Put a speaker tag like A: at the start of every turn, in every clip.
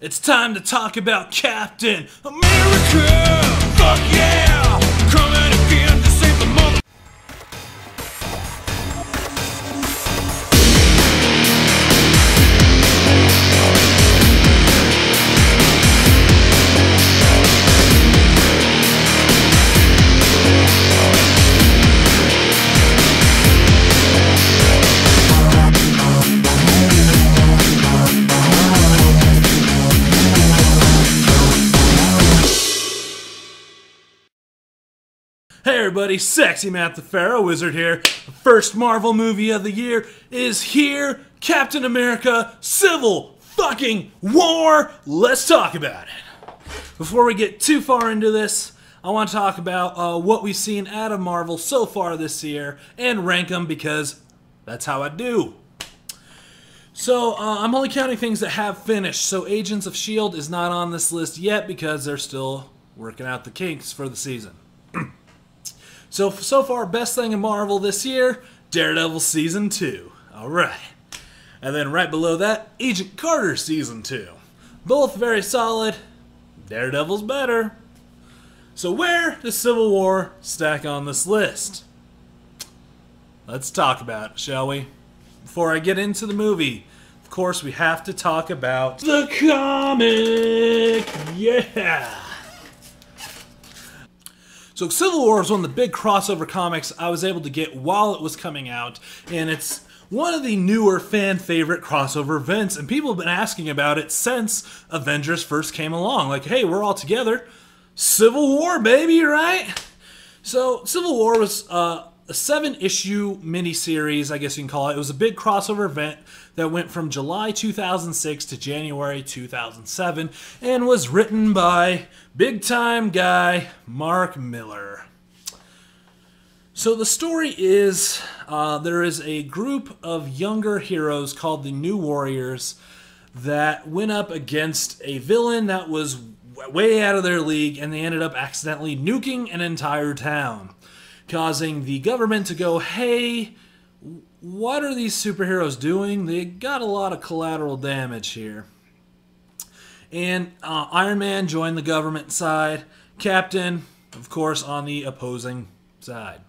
A: It's time to talk about Captain America! Fuck yeah! Coming again to save the mother... Hey everybody, Sexy Matt the Pharaoh Wizard here. The first Marvel movie of the year is here. Captain America Civil fucking War. Let's talk about it. Before we get too far into this, I want to talk about what we've seen out of Marvel so far this year and rank them because that's how I do. So, I'm only counting things that have finished. So Agents of S.H.I.E.L.D. is not on this list yet because they're still working out the kinks for the season. So far, best thing in Marvel this year, Daredevil Season 2. Alright. And then right below that, Agent Carter Season 2. Both very solid. Daredevil's better. So where does Civil War stack on this list? Let's talk about it, shall we? Before I get into the movie, of course we have to talk about the comic! Yeah! So Civil War is one of the big crossover comics I was able to get while it was coming out, and it's one of the newer fan favorite crossover events, and people have been asking about it since Avengers first came along. Like, hey, we're all together. Civil War, baby, right? So Civil War was a 7-issue miniseries, I guess you can call it. It was a big crossover event that went from July 2006 to January 2007 and was written by big-time guy Mark Millar. So the story is there is a group of younger heroes called the New Warriors that went up against a villain that was way out of their league, and they ended up accidentally nuking an entire town, causing the government to go, hey, what are these superheroes doing? They got a lot of collateral damage here. And Iron Man joined the government side. Captain, of course, on the opposing side.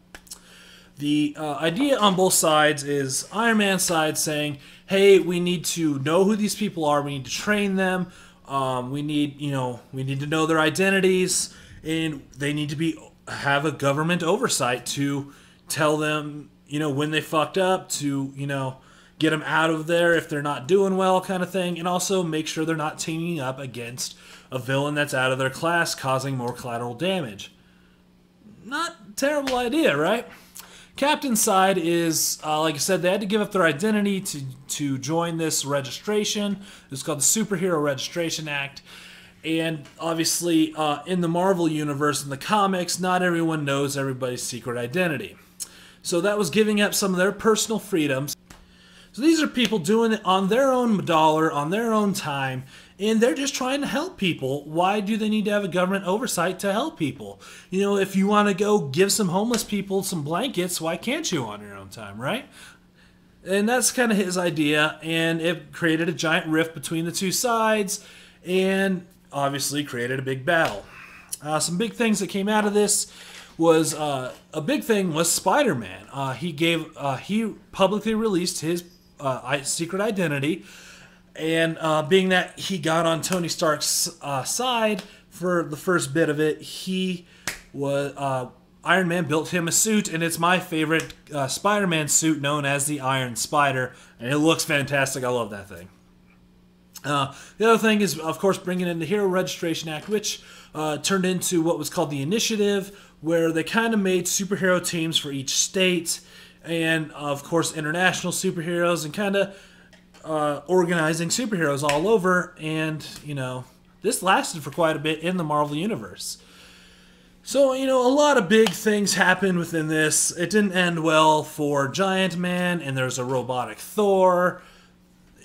A: The idea on both sides is Iron Man's side saying, hey, we need to know who these people are. We need to train them. We need to know their identities, and they need to have a government oversight to tell them, when they fucked up, to, get them out of there if they're not doing well, kind of thing, and also make sure they're not teaming up against a villain that's out of their class, causing more collateral damage. Not a terrible idea, right? Captain's side is, like I said, they had to give up their identity to join this registration. It's called the Superhero Registration Act. And obviously, in the Marvel Universe, in the comics, not everyone knows everybody's secret identity. So that was giving up some of their personal freedoms. So these are people doing it on their own dollar, on their own time, and they're just trying to help people. Why do they need to have a government oversight to help people? If you want to go give some homeless people some blankets, why can't you on your own time, right? And that's kind of his idea, and it created a giant rift between the two sides, and obviously created a big battle. Some big things that came out of this was a big thing was Spider-Man. He publicly released his secret identity, and being that he got on Tony Stark's side for the first bit of it, Iron Man built him a suit, and it's my favorite Spider-Man suit, known as the Iron Spider, and it looks fantastic. I love that thing. The other thing is, of course, bringing in the Hero Registration Act, which turned into what was called the Initiative, where they kind of made superhero teams for each state, and, of course, international superheroes, and kind of organizing superheroes all over, and, this lasted for quite a bit in the Marvel Universe. So, a lot of big things happened within this. It didn't end well for Giant Man, and there's a robotic Thor.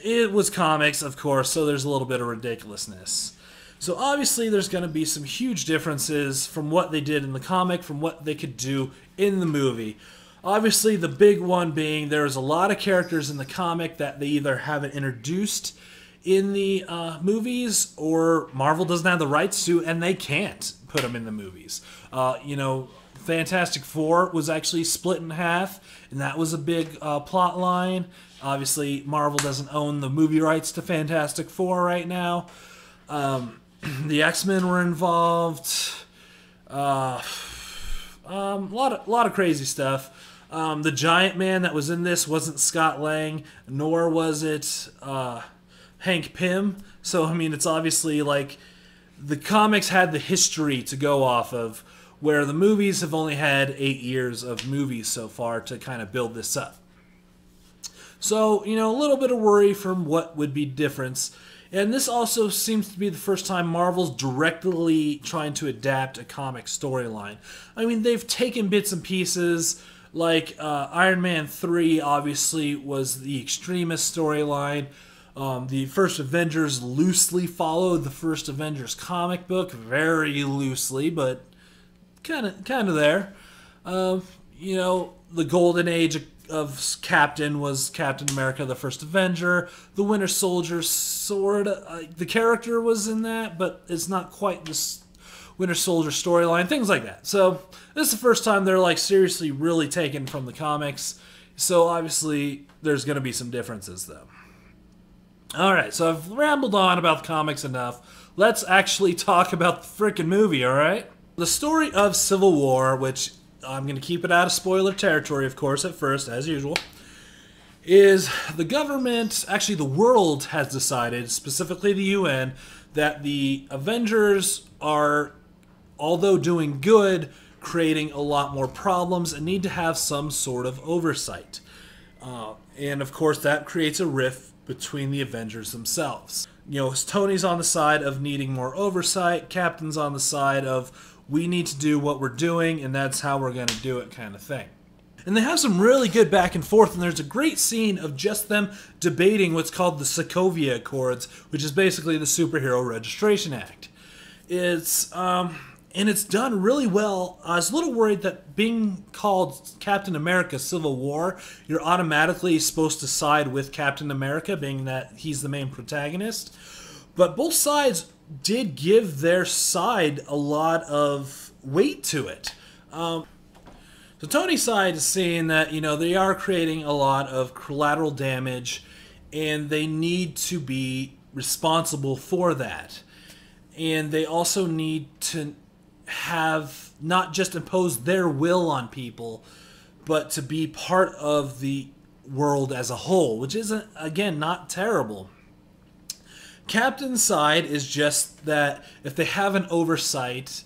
A: It was comics, of course, so there's a little bit of ridiculousness. So obviously there's going to be some huge differences from what they did in the comic, from what they could do in the movie. Obviously the big one being there's a lot of characters in the comic that they either haven't introduced in the movies, or Marvel doesn't have the rights to, and they can't put them in the movies. Fantastic Four was actually split in half, and that was a big plot line. Obviously, Marvel doesn't own the movie rights to Fantastic Four right now. The X-Men were involved. A lot of crazy stuff. The Giant Man that was in this wasn't Scott Lang, nor was it Hank Pym. So, I mean, it's obviously like the comics had the history to go off of, where the movies have only had 8 years of movies so far to kind of build this up. So, a little bit of worry from what would be difference. And this also seems to be the first time Marvel's directly trying to adapt a comic storyline. I mean, they've taken bits and pieces, like Iron Man 3 obviously was the Extremis storyline. The first Avengers loosely followed the first Avengers comic book, very loosely, but kind of there. The golden age of Captain was Captain America, the first Avenger. The Winter Soldier, the character was in that, but it's not quite this Winter Soldier storyline, things like that. So this is the first time they're like seriously really taken from the comics. So obviously there's going to be some differences though. Alright, so I've rambled on about the comics enough. Let's actually talk about the frickin' movie, alright? The story of Civil War, which I'm going to keep it out of spoiler territory, of course, at first, as usual, is the government, actually the world has decided, specifically the UN, that the Avengers are, although doing good, creating a lot more problems and need to have some sort of oversight. And of course that creates a rift between the Avengers themselves. Tony's on the side of needing more oversight, Captain's on the side of we need to do what we're doing, and that's how we're going to do it kind of thing. And they have some really good back and forth, and there's a great scene of just them debating what's called the Sokovia Accords, which is basically the Superhero Registration Act. It's done really well. I was a little worried that being called Captain America Civil War, you're automatically supposed to side with Captain America, being that he's the main protagonist. But both sides did give their side a lot of weight to it. So Tony's side is saying that, they are creating a lot of collateral damage and they need to be responsible for that. And they also need to have not just impose their will on people, but to be part of the world as a whole, which isn't, again, not terrible. Captain's side is just that if they have an oversight,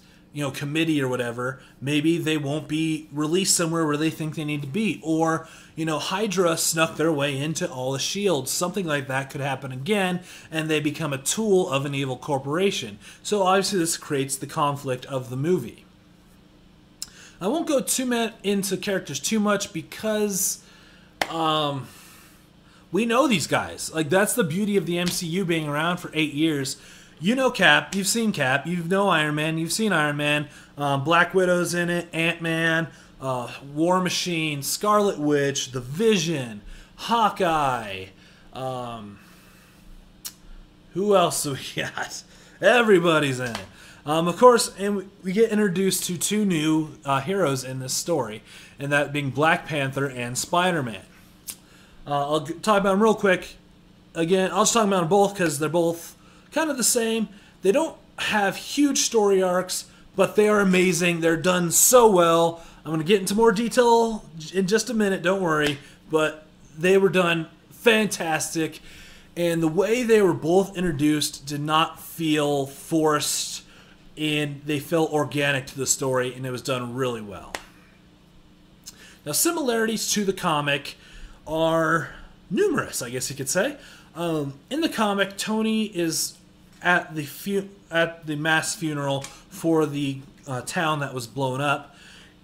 A: committee or whatever, maybe they won't be released somewhere where they think they need to be. Or, Hydra snuck their way into all the shields. Something like that could happen again, and they become a tool of an evil corporation. So obviously this creates the conflict of the movie. I won't go into characters too much because we know these guys. Like, that's the beauty of the MCU being around for 8 years. You know Cap, you've seen Cap, you know Iron Man, you've seen Iron Man, Black Widow's in it, Ant-Man, War Machine, Scarlet Witch, The Vision, Hawkeye, who else do we got? Everybody's in it. Of course, and we get introduced to two new heroes in this story, and that being Black Panther and Spider-Man. I'll talk about them real quick. Again, I'll just talk about them both because they're both kind of the same. They don't have huge story arcs, but they are amazing. They're done so well. I'm going to get into more detail in just a minute, don't worry. But they were done fantastic. And the way they were both introduced did not feel forced, and they felt organic to the story, and it was done really well. Now, similarities to the comic are numerous, I guess you could say. In the comic, Tony is at the mass funeral for the town that was blown up,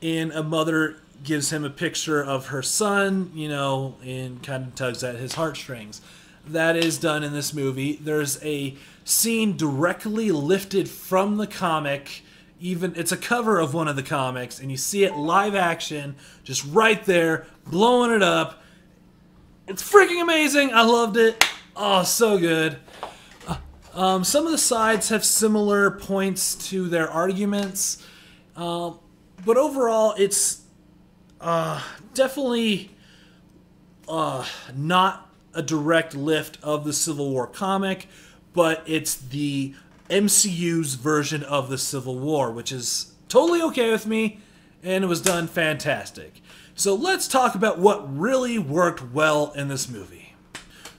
A: and a mother gives him a picture of her son, and kind of tugs at his heartstrings. That is done in this movie. There's a scene directly lifted from the comic. It's a cover of one of the comics, and you see it live action, just right there, blowing it up. It's freaking amazing. I loved it. Oh, so good. Some of the sides have similar points to their arguments, but overall, it's definitely not a direct lift of the Civil War comic, but it's the MCU's version of the Civil War, which is totally okay with me, and it was done fantastic. So let's talk about what really worked well in this movie.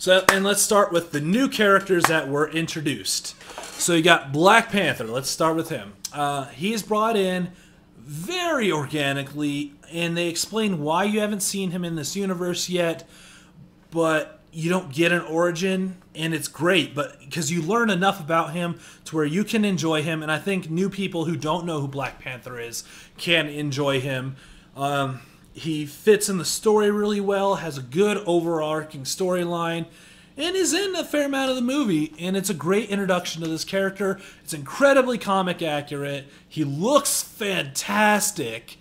A: And let's start with the new characters that were introduced. So you got Black Panther. Let's start with him. He's brought in very organically, and they explain why you haven't seen him in this universe yet, but you don't get an origin, and it's great, but because you learn enough about him to where you can enjoy him, and I think new people who don't know who Black Panther is can enjoy him. He fits in the story really well, has a good overarching storyline, and is in a fair amount of the movie, and it's a great introduction to this character. It's incredibly comic accurate. He looks fantastic,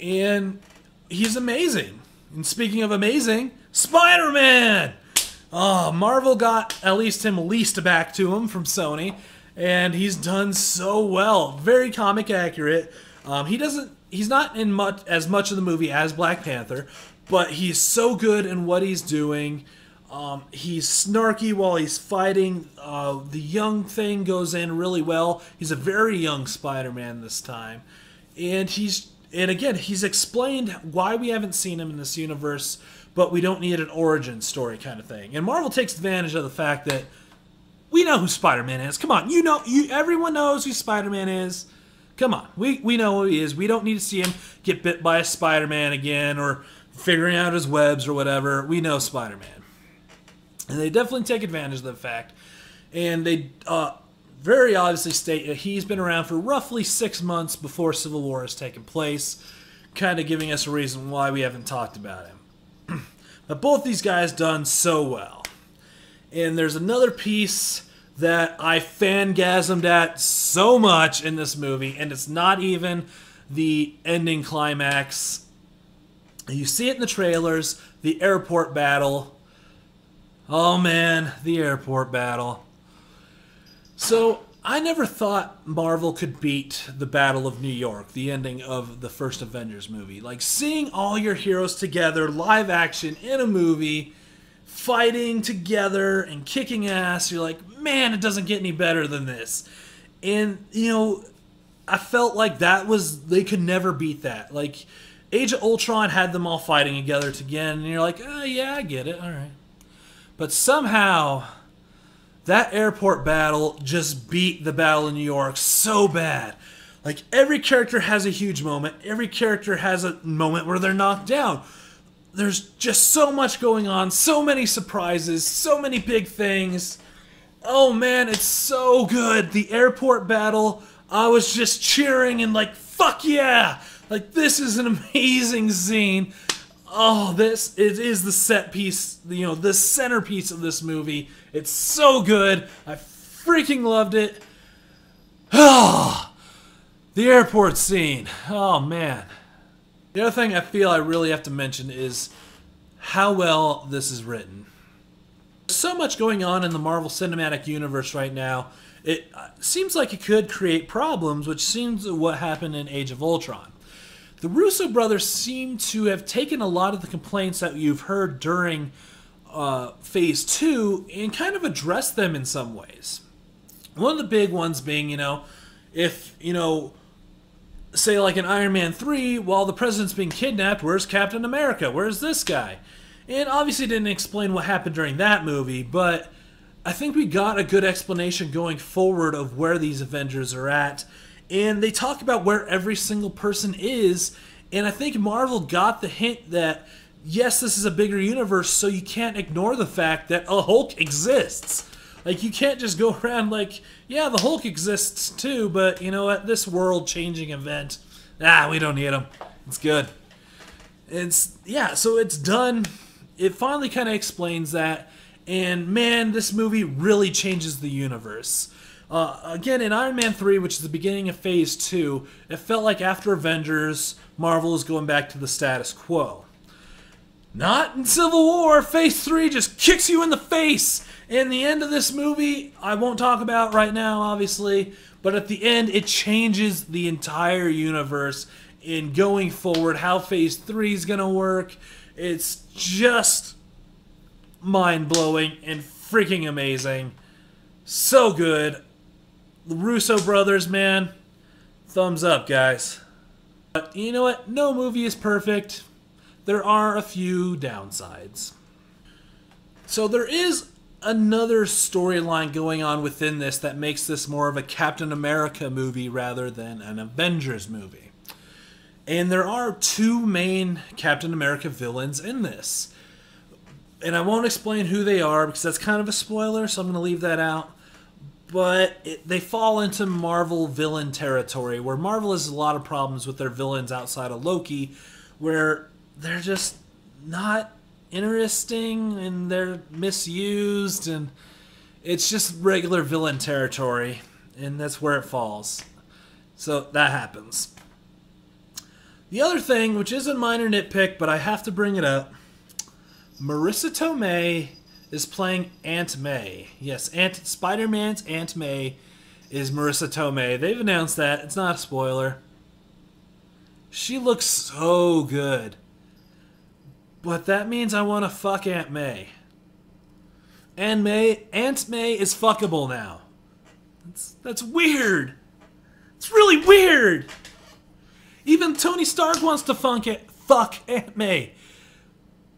A: and he's amazing. And speaking of amazing, Spider-Man! Oh, Marvel got at least him leased back to him from Sony, and he's done so well. Very comic accurate. He's not in as much of the movie as Black Panther, but he's so good in what he's doing. He's snarky while he's fighting. The young thing goes in really well. He's a very young Spider-Man this time. And again, he's explained why we haven't seen him in this universe, but we don't need an origin story kind of thing. And Marvel takes advantage of the fact that we know who Spider-Man is. Come on, everyone knows who Spider-Man is. Come on, we know who he is. We don't need to see him get bit by a Spider-Man again or figuring out his webs or whatever. We know Spider-Man. And they definitely take advantage of the fact. And they very obviously state that he's been around for roughly 6 months before Civil War has taken place, kind of giving us a reason why we haven't talked about him. But both these guys done so well. And there's another piece that I fangasmed at so much in this movie, and it's not even the ending climax. You see it in the trailers, the airport battle. Oh man, the airport battle. So, I never thought Marvel could beat the Battle of New York, the ending of the first Avengers movie. Like, seeing all your heroes together, live action, in a movie, fighting together and kicking ass, you're like, man, it doesn't get any better than this. And, I felt like they could never beat that. Like, Age of Ultron had them all fighting together again, and you're like, oh, yeah, I get it, alright. But somehow, that airport battle just beat the Battle of New York so bad. Like, every character has a huge moment. Every character has a moment where they're knocked down. There's just so much going on, so many surprises, so many big things. Oh man, it's so good. The airport battle, I was just cheering and like, fuck yeah! Like, this is an amazing scene. Oh, it is the set piece, the centerpiece of this movie. It's so good. I freaking loved it. Oh, the airport scene. Oh man. The other thing I feel I really have to mention is how well this is written. There's so much going on in the Marvel Cinematic Universe right now. It seems like it could create problems, which seems what happened in Age of Ultron. The Russo brothers seem to have taken a lot of the complaints that you've heard during Phase 2 and kind of addressed them in some ways. One of the big ones being, if, say like in Iron Man 3, while the president's being kidnapped, where's Captain America? Where's this guy? And obviously didn't explain what happened during that movie, but I think we got a good explanation going forward of where these Avengers are at. And they talk about where every single person is, and I think Marvel got the hint that, yes, this is a bigger universe, so you can't ignore the fact that a Hulk exists. Like, you can't just go around like, yeah, the Hulk exists too, but you know what, this world-changing event, we don't need him. It's good. So it's done. It finally kind of explains that, and man, this movie really changes the universe. Again, in Iron Man 3, which is the beginning of Phase 2, it felt like after Avengers, Marvel is going back to the status quo. Not in Civil War. Phase 3 just kicks you in the face. And the end of this movie, I won't talk about right now, obviously, but at the end, it changes the entire universe in going forward, how Phase 3 is going to work. It's just mind-blowing and freaking amazing. So good. The Russo brothers, man, thumbs up, guys. But you know what? No movie is perfect. There are a few downsides. So there is another storyline going on within this that makes this more of a Captain America movie rather than an Avengers movie. And there are two main Captain America villains in this. And I won't explain who they are because that's kind of a spoiler, so I'm going to leave that out. But they fall into Marvel villain territory, where Marvel has a lot of problems with their villains outside of Loki, where they're just not interesting and they're misused, and it's just regular villain territory, and that's where it falls. So that happens. The other thing, which is a minor nitpick, but I have to bring it up, Marissa Tomei is playing Aunt May. Yes, Spider-Man's Aunt May is Marissa Tomei. They've announced that. It's not a spoiler. She looks so good. But that means I want to fuck Aunt May. Aunt May is fuckable now. That's weird. It's really weird. Even Tony Stark wants to fuck Aunt May.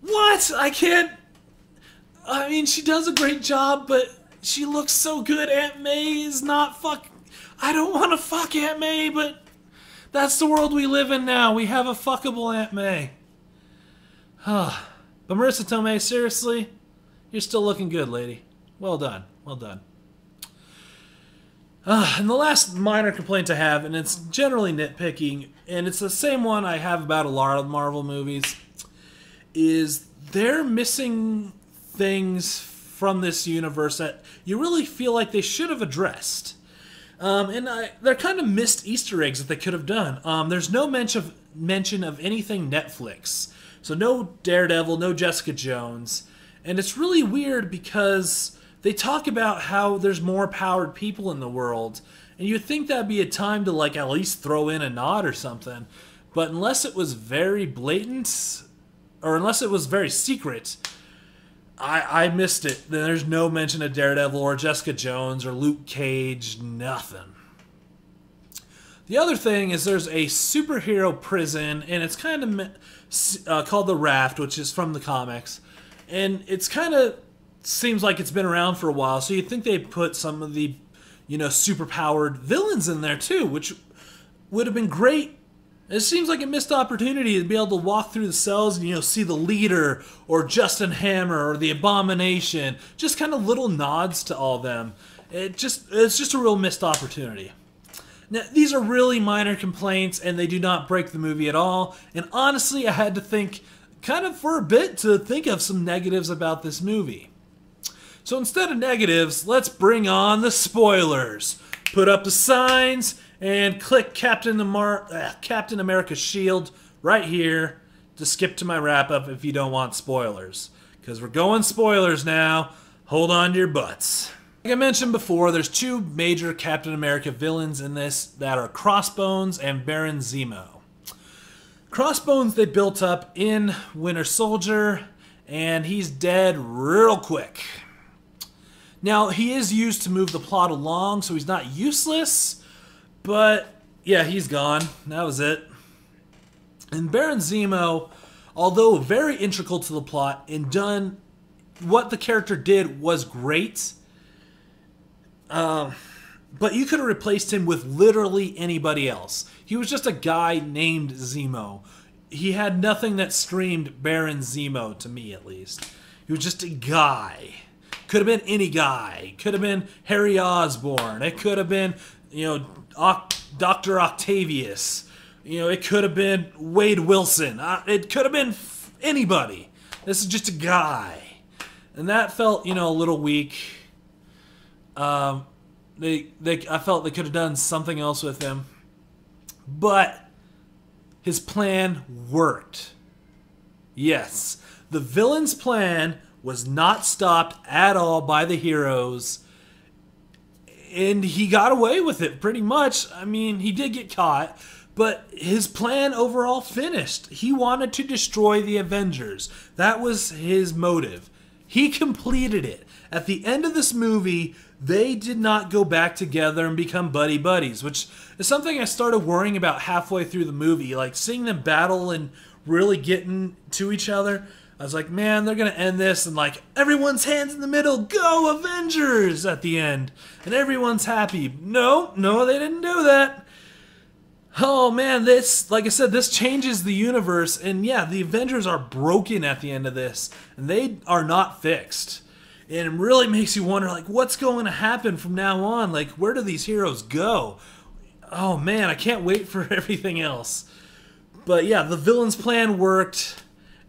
A: What? I can't... I mean, she does a great job, but she looks so good. Aunt May is not I don't want to fuck Aunt May, but that's the world we live in now. We have a fuckable Aunt May. But Marissa Tomei, seriously, you're still looking good, lady. Well done. Well done. And the last minor complaint I have, and it's generally nitpicking, and it's the same one I have about a lot of Marvel movies, is they're missing things from this universe that you really feel like they should have addressed. They're kind of missed Easter eggs that they could have done. There's no mention of anything Netflix. So no Daredevil, no Jessica Jones. And it's really weird because they talk about how there's more powered people in the world. And you'd think that'd be a time to like at least throw in a nod or something. But unless it was very blatant, or unless it was very secret, I missed it. There's no mention of Daredevil or Jessica Jones or Luke Cage, nothing. The other thing is there's a superhero prison, and it's kind of called The Raft, which is from the comics. And it's kind of seems like it's been around for a while, so you'd think they'd put some of the, super-powered villains in there too, which would have been great. It seems like a missed opportunity to be able to walk through the cells and, see the leader or Justin Hammer or the Abomination. Just kind of little nods to all of them. It's just a real missed opportunity. Now, these are really minor complaints, and they do not break the movie at all. And honestly, I had to think kind of for a bit to think of some negatives about this movie. So instead of negatives, let's bring on the spoilers. Put up the signs and click Captain America's shield right here to skip to my wrap-up if you don't want spoilers. Because we're going spoilers now. Hold on to your butts. Like I mentioned before, there's two major Captain America villains in this that are Crossbones and Baron Zemo. Crossbones they built up in Winter Soldier, and he's dead real quick. Now, he is used to move the plot along, so he's not useless, but yeah, he's gone. That was it. And Baron Zemo, although very integral to the plot and done what the character did was great, but you could have replaced him with literally anybody else. He was just a guy named Zemo. He had nothing that screamed Baron Zemo, to me at least. He was just a guy. Could have been any guy. Could have been Harry Osborn. It could have been, Dr. Octavius. It could have been Wade Wilson. It could have been anybody. This is just a guy. And that felt, a little weak. I felt they could have done something else with him. But his plan worked. Yes. The villain's plan was not stopped at all by the heroes, and he got away with it pretty much. I mean, he did get caught, but his plan overall finished. He wanted to destroy the Avengers. That was his motive. He completed it. At the end of this movie, they did not go back together and become buddies, which is something I started worrying about halfway through the movie. Like, seeing them battle and really getting to each other, I was like, man, they're going to end this and, like, everyone's hands in the middle, go Avengers at the end. And everyone's happy. No, they didn't do that. Oh, man, this, like I said, this changes the universe. And, yeah, the Avengers are broken at the end of this. And they are not fixed. And it really makes you wonder, like, what's going to happen from now on? Like, where do these heroes go? Oh, man, I can't wait for everything else. But, yeah, the villain's plan worked,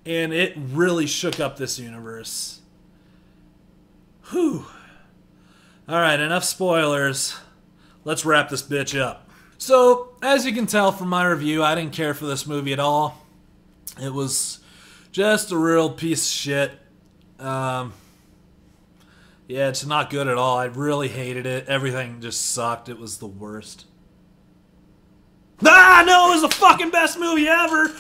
A: and it really shook up this universe. Whew. Alright, enough spoilers. Let's wrap this bitch up. So, as you can tell from my review, I didn't care for this movie at all. It was just a real piece of shit. Yeah, it's not good at all. I really hated it. Everything just sucked. It was the worst. Ah, no, it was the fucking best movie ever!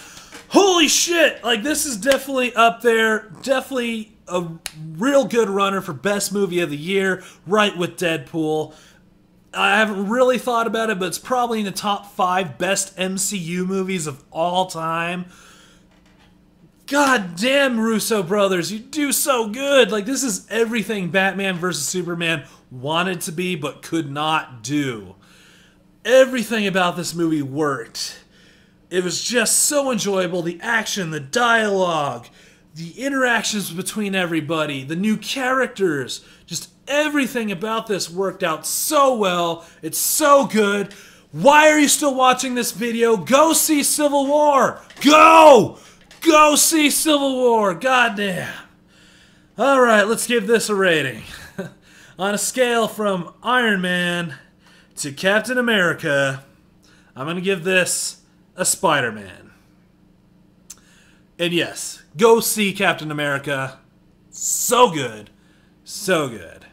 A: Holy shit! Like, this is definitely up there. Definitely a real good runner for best movie of the year, right with Deadpool. I haven't really thought about it, but it's probably in the top 5 best MCU movies of all time. God damn, Russo brothers, you do so good. Like, this is everything Batman vs. Superman wanted to be but could not do. Everything about this movie worked. It was just so enjoyable. The action, the dialogue, the interactions between everybody, the new characters, just everything about this worked out so well. It's so good. Why are you still watching this video? Go see Civil War. Go! Go see Civil War! Goddamn! Alright, let's give this a rating. On a scale from Iron Man to Captain America, I'm going to give this a Spider-Man. And yes, go see Captain America. So good. So good.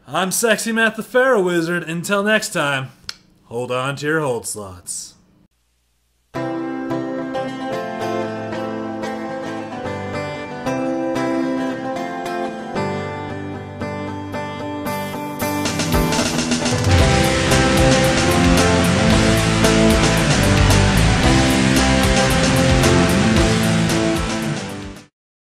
A: I'm Sexy Matt the Pharaoh Wizard. Until next time, hold on to your hold slots.